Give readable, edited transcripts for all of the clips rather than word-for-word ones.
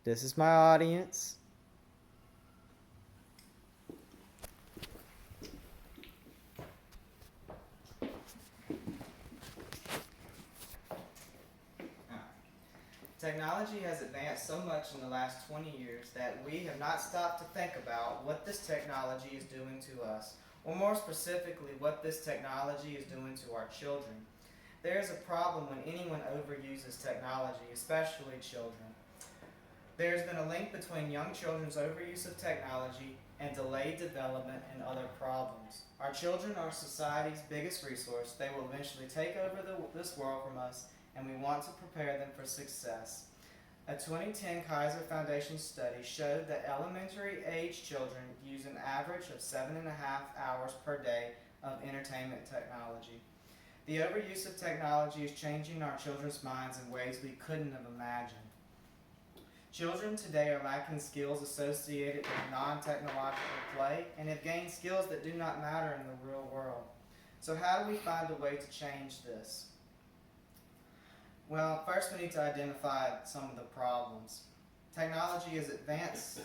This is my audience. Technology has advanced so much in the last 20 years that we have not stopped to think about what this technology is doing to us, or more specifically, what this technology is doing to our children. There is a problem when anyone overuses technology, especially children. There has been a link between young children's overuse of technology and delayed development and other problems. Our children are society's biggest resource. They will eventually take over this world from us, and we want to prepare them for success. A 2010 Kaiser Foundation study showed that elementary age children use an average of 7.5 hours per day of entertainment technology. The overuse of technology is changing our children's minds in ways we couldn't have imagined. Children today are lacking skills associated with non-technological play and have gained skills that do not matter in the real world. So how do we find a way to change this? Well, first we need to identify some of the problems. Technology has advanced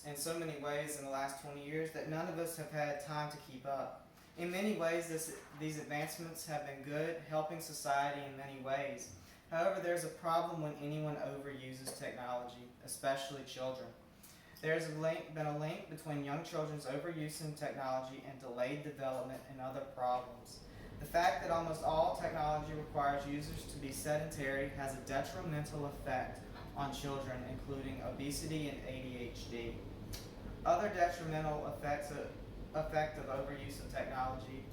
in so many ways in the last 20 years that none of us have had time to keep up. In many ways, these advancements have been good, helping society in many ways. However, there's a problem when anyone overuses technology, especially children. There's been a link between young children's overuse in technology and delayed development and other problems. The fact that almost all technology requires users to be sedentary has a detrimental effect on children, including obesity and ADHD. Other detrimental effect of overuse of technology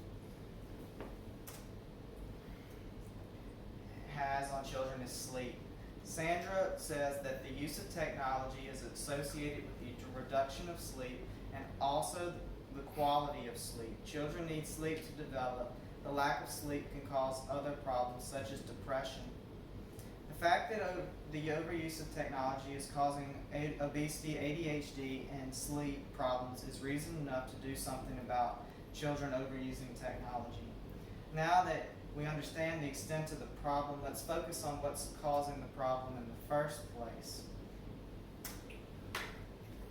has on children is sleep. Sandra says that the use of technology is associated with the reduction of sleep and also the quality of sleep. Children need sleep to develop. The lack of sleep can cause other problems such as depression. The fact that the overuse of technology is causing obesity, ADHD, and sleep problems is reason enough to do something about children overusing technology. Now that we understand the extent of the problem, let's focus on what's causing the problem in the first place.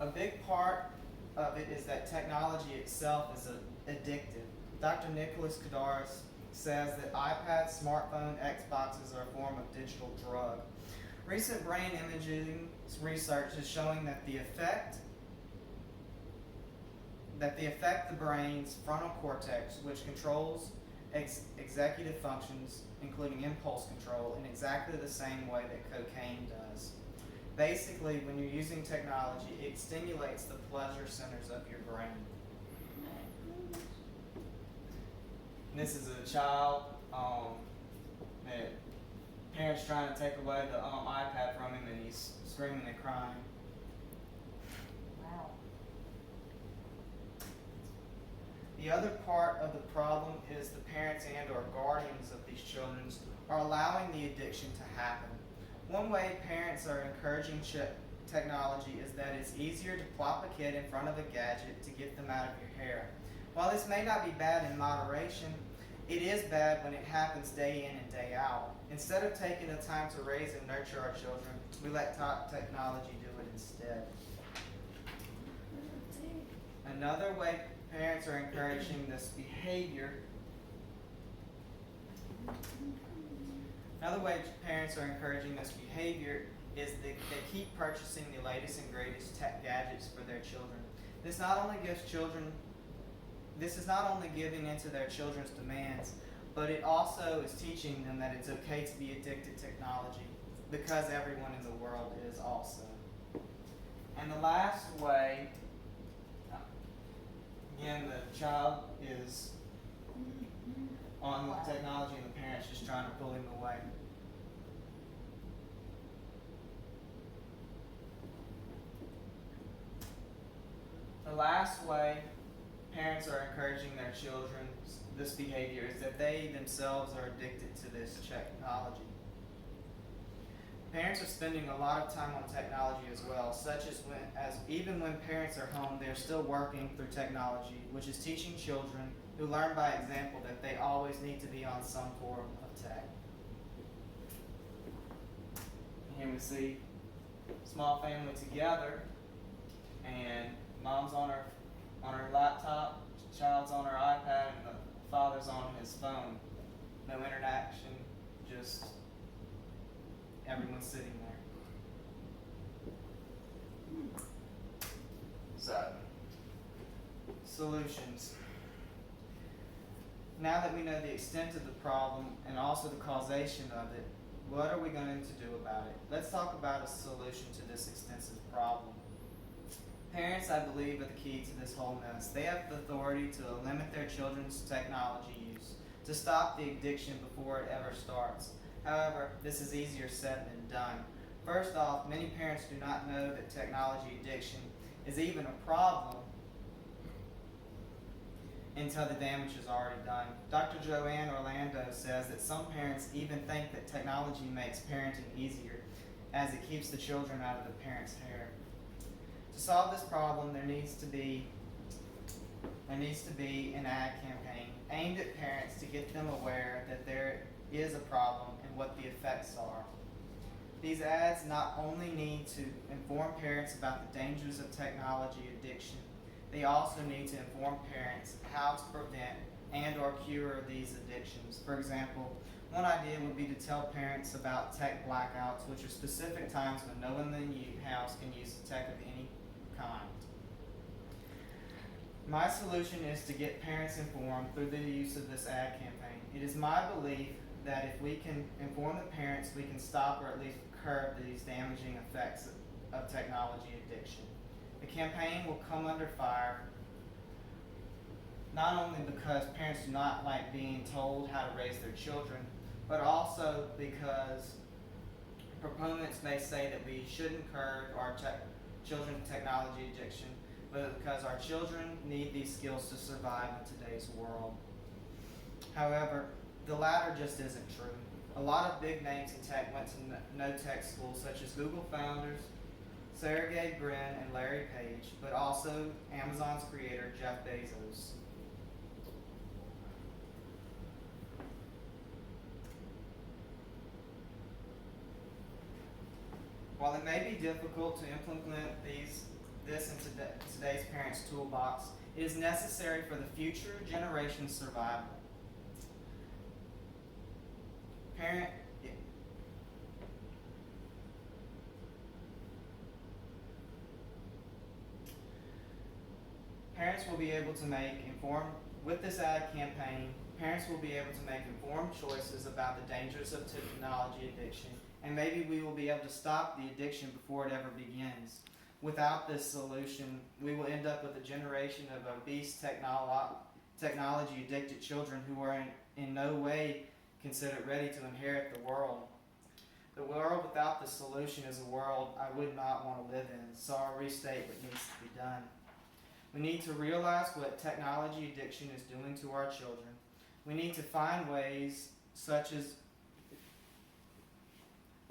A big part of it is that technology itself is addictive. Dr. Nicholas Kadaris says that iPads, smartphones, Xboxes are a form of digital drug. Recent brain imaging research is showing that the affect the brain's frontal cortex, which controls executive functions, including impulse control, in exactly the same way that cocaine does. Basically, when you're using technology, it stimulates the pleasure centers of your brain. This is a child that parents trying to take away the iPad from him, and he's screaming and crying. Wow. The other part of the problem is the parents and or guardians of these children are allowing the addiction to happen. One way parents are encouraging technology is that it's easier to plop a kid in front of a gadget to get them out of your hair. While this may not be bad in moderation, it is bad when it happens day in and day out. Instead of taking the time to raise and nurture our children, we let technology do it instead. Another way parents are encouraging this behavior is that they keep purchasing the latest and greatest tech gadgets for their children. This is not only giving into their children's demands, but it also is teaching them that it's okay to be addicted to technology, because everyone in the world is also. And the last way, again, the child is on the technology and the parents just trying to pull him away. The last way parents are encouraging their children this behavior is that they themselves are addicted to this technology. Parents are spending a lot of time on technology as well, such as even when parents are home, they're still working through technology, which is teaching children who learn by example that they always need to be on some form of tech. we see small family together, and mom's on her laptop, child's on her iPad, and the father's on his phone. No interaction, just everyone's sitting there. So, solutions. Now that we know the extent of the problem and also the causation of it, what are we going to do about it? Let's talk about a solution to this extensive problem. Parents, I believe, are the key to this whole mess. They have the authority to limit their children's technology use, to stop the addiction before it ever starts. However, this is easier said than done. First off, many parents do not know that technology addiction is even a problem until the damage is already done. Dr. Joanne Orlando says that some parents even think that technology makes parenting easier, as it keeps the children out of the parents' hair. To solve this problem, there needs to be an ad campaign aimed at parents to get them aware that there is a problem and what the effects are. These ads not only need to inform parents about the dangers of technology addiction, they also need to inform parents how to prevent and or cure these addictions. For example, one idea would be to tell parents about tech blackouts, which are specific times when no one in the house can use tech of any kind. My solution is to get parents informed through the use of this ad campaign. It is my belief that if we can inform the parents, we can stop or at least curb these damaging effects of technology addiction. The campaign will come under fire not only because parents do not like being told how to raise their children, but also because proponents may say that we shouldn't curb our children's technology addiction, but because our children need these skills to survive in today's world. However, the latter just isn't true. A lot of big names in tech went to no-tech schools, such as Google founders Sergey Brin and Larry Page, but also Amazon's creator Jeff Bezos. While it may be difficult to implement this in today's parents' toolbox, it is necessary for the future generation's survival. Parents will be able to with this ad campaign, parents will be able to make informed choices about the dangers of technology addiction, and maybe we will be able to stop the addiction before it ever begins. Without this solution, we will end up with a generation of obese technology addicted children who are in no way considered ready to inherit the world. The world without this solution is a world I would not want to live in, so I'll restate what needs to be done. We need to realize what technology addiction is doing to our children. We need to find ways, such as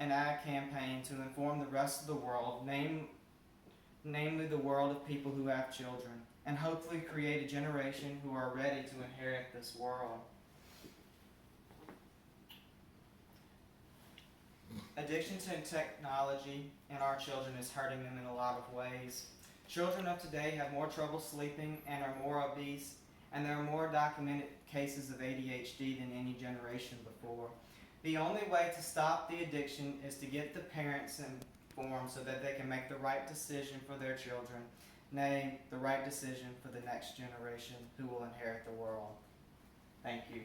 an ad campaign, to inform the rest of the world, namely the world of people who have children, and hopefully create a generation who are ready to inherit this world. Addiction to technology in our children is hurting them in a lot of ways. Children of today have more trouble sleeping and are more obese, and there are more documented cases of ADHD than any generation before. The only way to stop the addiction is to get the parents informed so that they can make the right decision for their children, nay, the right decision for the next generation who will inherit the world. Thank you.